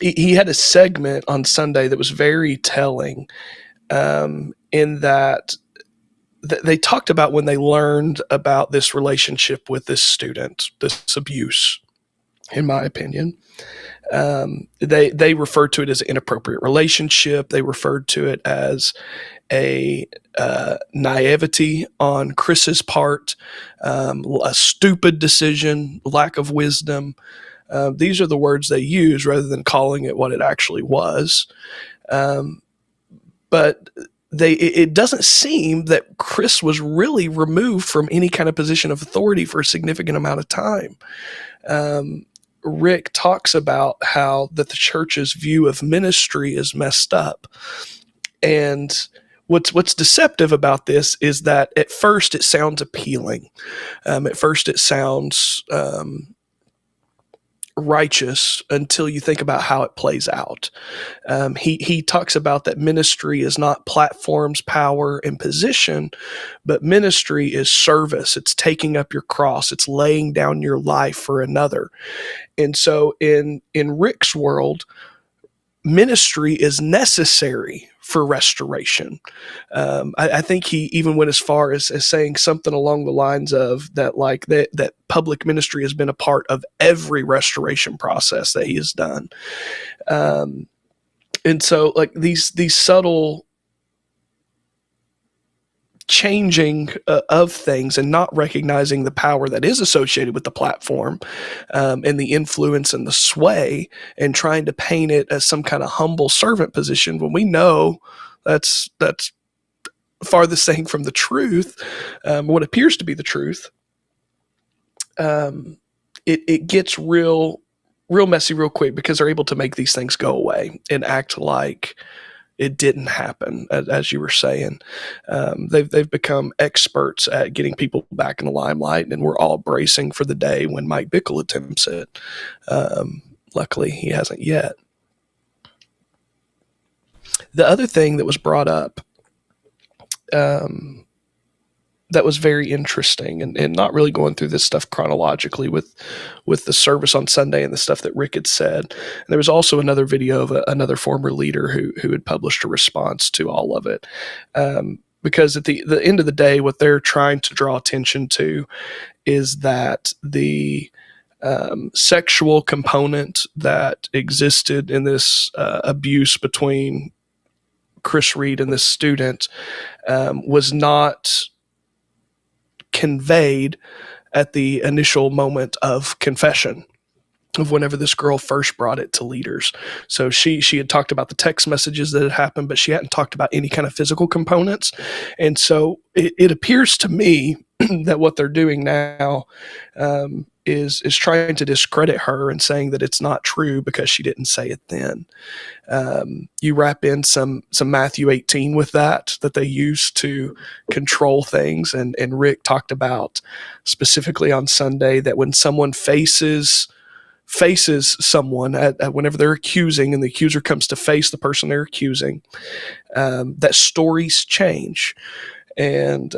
he had a segment on Sunday that was very telling, in that they talked about when they learned about this relationship with this student, this abuse, in my opinion. They referred to it as an inappropriate relationship. They referred to it as a naivety on Chris's part, a stupid decision, lack of wisdom. These are the words they use rather than calling it what it actually was. But it doesn't seem that Chris was really removed from any kind of position of authority for a significant amount of time. Rick talks about how that the church's view of ministry is messed up. And what's deceptive about this is that at first it sounds appealing. At first it sounds righteous until you think about how it plays out. He talks about that ministry is not platforms, power, and position, but ministry is service. It's taking up your cross. It's laying down your life for another. And so in Rick's world, ministry is necessary for restoration. I think he even went as far as saying something along the lines of that, like that public ministry has been a part of every restoration process that he has done. And so, like these subtle changing of things and not recognizing the power that is associated with the platform, and the influence and the sway, and trying to paint it as some kind of humble servant position when we know that's farthest thing from the truth, what appears to be the truth. It gets real messy real quick because they're able to make these things go away and act like it didn't happen, as you were saying. They've become experts at getting people back in the limelight, and we're all bracing for the day when Mike Bickle attempts it. Luckily, he hasn't yet. The other thing that was brought up, that was very interesting, and not really going through this stuff chronologically with the service on Sunday and the stuff that Rick had said. And there was also another video of another former leader who had published a response to all of it. Because at the end of the day, what they're trying to draw attention to is that the sexual component that existed in this abuse between Chris Reed and this student was not conveyed at the initial moment of confession, of whenever this girl first brought it to leaders. So she had talked about the text messages that had happened, but she hadn't talked about any kind of physical components. And so it appears to me that what they're doing now is trying to discredit her and saying that it's not true because she didn't say it then. You wrap in some Matthew 18 with that they use to control things. And Rick talked about specifically on Sunday that when someone faces someone at whenever they're accusing, and the accuser comes to face the person they're accusing, that stories change. And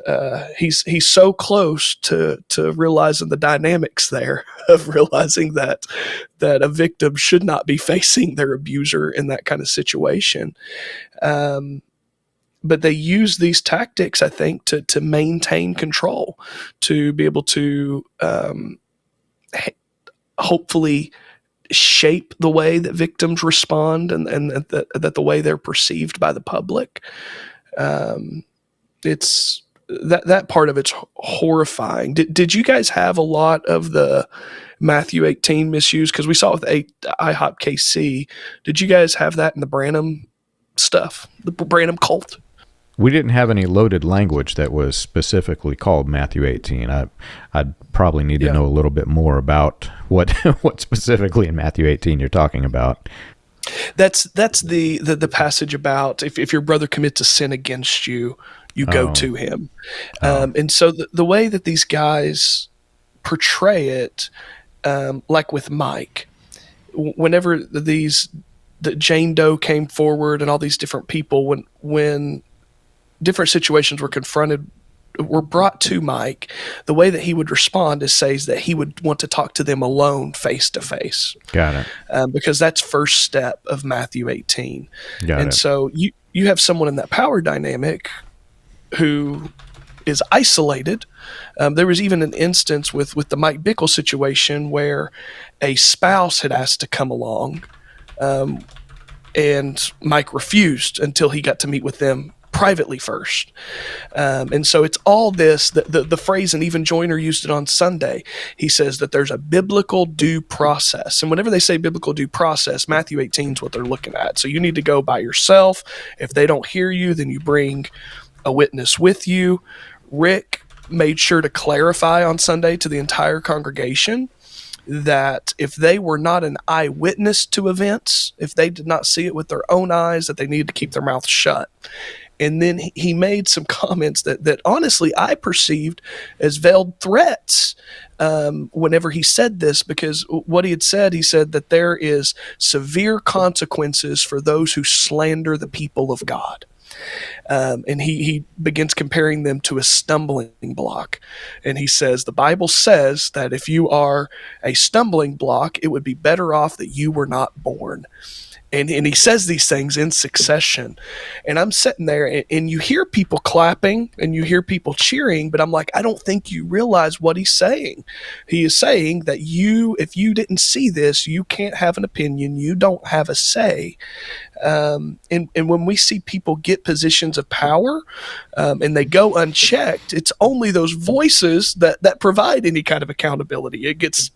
he's so close to realizing the dynamics there of realizing that a victim should not be facing their abuser in that kind of situation. But they use these tactics, I think, to maintain control, to be able to hopefully shape the way that victims respond, and that the way they're perceived by the public. It's that part of it's horrifying. Did you guys have a lot of the Matthew 18 misuse? Because we saw it with IHOPKC. Did you guys have that in the Branham stuff, the Branham cult? We didn't have any loaded language that was specifically called Matthew 18. I'd probably need to know a little bit more about what specifically in Matthew 18 you're talking about. That's the passage about if your brother commits a sin against you, you go to him. And so the way that these guys portray it, like with Mike, whenever the Jane Doe came forward and all these different people, when different situations were confronted were brought to Mike, the way that he would respond is says that he would want to talk to them alone, face to face. Got it. Because that's first step of Matthew 18. Got it. So you have someone in that power dynamic who is isolated. There was even an instance with the Mike Bickle situation where a spouse had asked to come along, and Mike refused until he got to meet with them privately first. And so it's all this, the phrase, and even Joyner used it on Sunday. He says that there's a biblical due process. And whenever they say biblical due process, Matthew 18 is what they're looking at. So you need to go by yourself. If they don't hear you, then you bring a witness with you. Rick made sure to clarify on Sunday to the entire congregation that if they were not an eyewitness to events, if they did not see it with their own eyes, that they needed to keep their mouth shut. And then he made some comments that honestly I perceived as veiled threats whenever he said this, because what he said that there is severe consequences for those who slander the people of God. And he begins comparing them to a stumbling block. And he says, the Bible says that if you are a stumbling block, it would be better off that you were not born. And he says these things in succession. And I'm sitting there, and you hear people clapping and you hear people cheering, but I'm like, I don't think you realize what he's saying. He is saying that if you didn't see this, you can't have an opinion. You don't have a say. And when we see people get positions of power and they go unchecked, it's only those voices that provide any kind of accountability. It gets,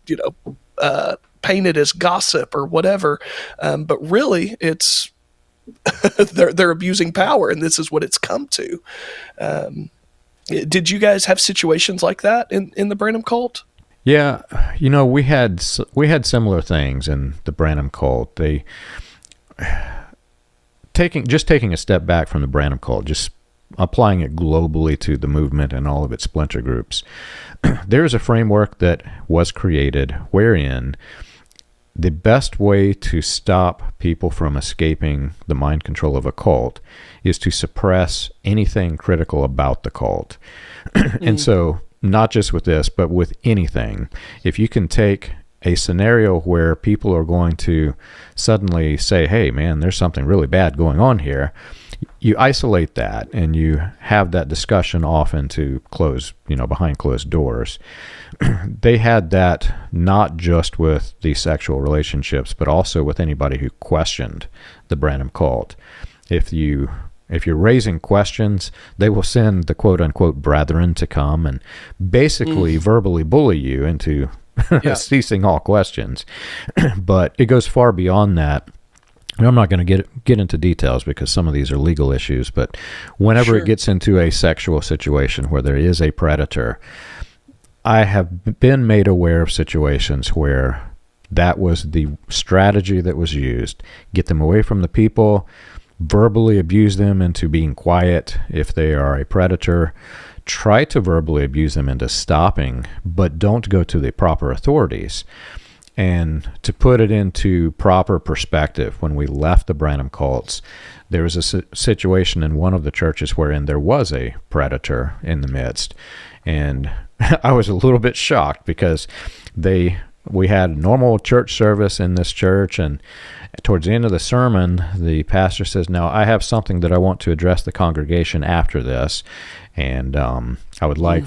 painted as gossip or whatever, but really it's they're abusing power, and this is what it's come to. Did you guys have situations like that in the Branham cult? Yeah, we had similar things in the Branham cult. They taking a step back from the Branham cult, just applying it globally to the movement and all of its splinter groups. There's a framework that was created wherein the best way to stop people from escaping the mind control of a cult is to suppress anything critical about the cult. And so, not just with this, but with anything, if you can take a scenario where people are going to suddenly say, hey, man, there's something really bad going on here, you isolate that and you have that discussion off into behind closed doors. They had that not just with the sexual relationships, but also with anybody who questioned the Branham cult. If you're raising questions, they will send the quote unquote brethren to come and basically verbally bully you into ceasing all questions. But it goes far beyond that. I'm not going to get into details because some of these are legal issues, but whenever it gets into a sexual situation where there is a predator, I have been made aware of situations where that was the strategy that was used. Get them away from the people, verbally abuse them into being quiet if they are a predator, try to verbally abuse them into stopping, but don't go to the proper authorities. And to put it into proper perspective, when we left the Branham cults, there was a situation in one of the churches wherein there was a predator in the midst. And I was a little bit shocked because we had normal church service in this church, and towards the end of the sermon, the pastor says, now I have something that I want to address the congregation after this. And I would like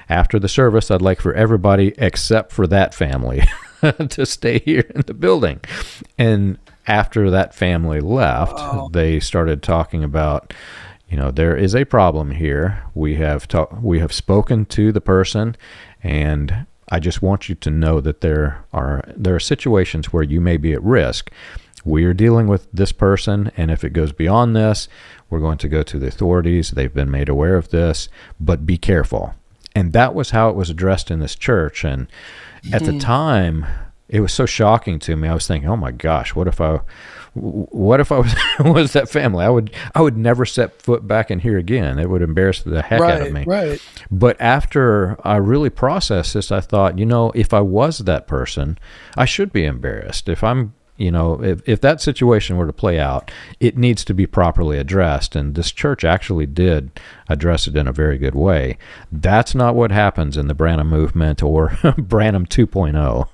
after the service, I'd like for everybody except for that family to stay here in the building. And after that family left, they started talking about, there is a problem here. We have spoken to the person, and I just want you to know that there are situations where you may be at risk. We are dealing with this person, and if it goes beyond this, we're going to go to the authorities. They've been made aware of this, but be careful. And that was how it was addressed in this church. And at the time, it was so shocking to me. I was thinking, oh my gosh, what if I was that family? I would never set foot back in here again. It would embarrass the heck out of me. Right. But after I really processed this, I thought, if I was that person, I should be embarrassed. If I'm if that situation were to play out, it needs to be properly addressed. And this church actually did address it in a very good way. That's not what happens in the Branham movement or Branham 2.0.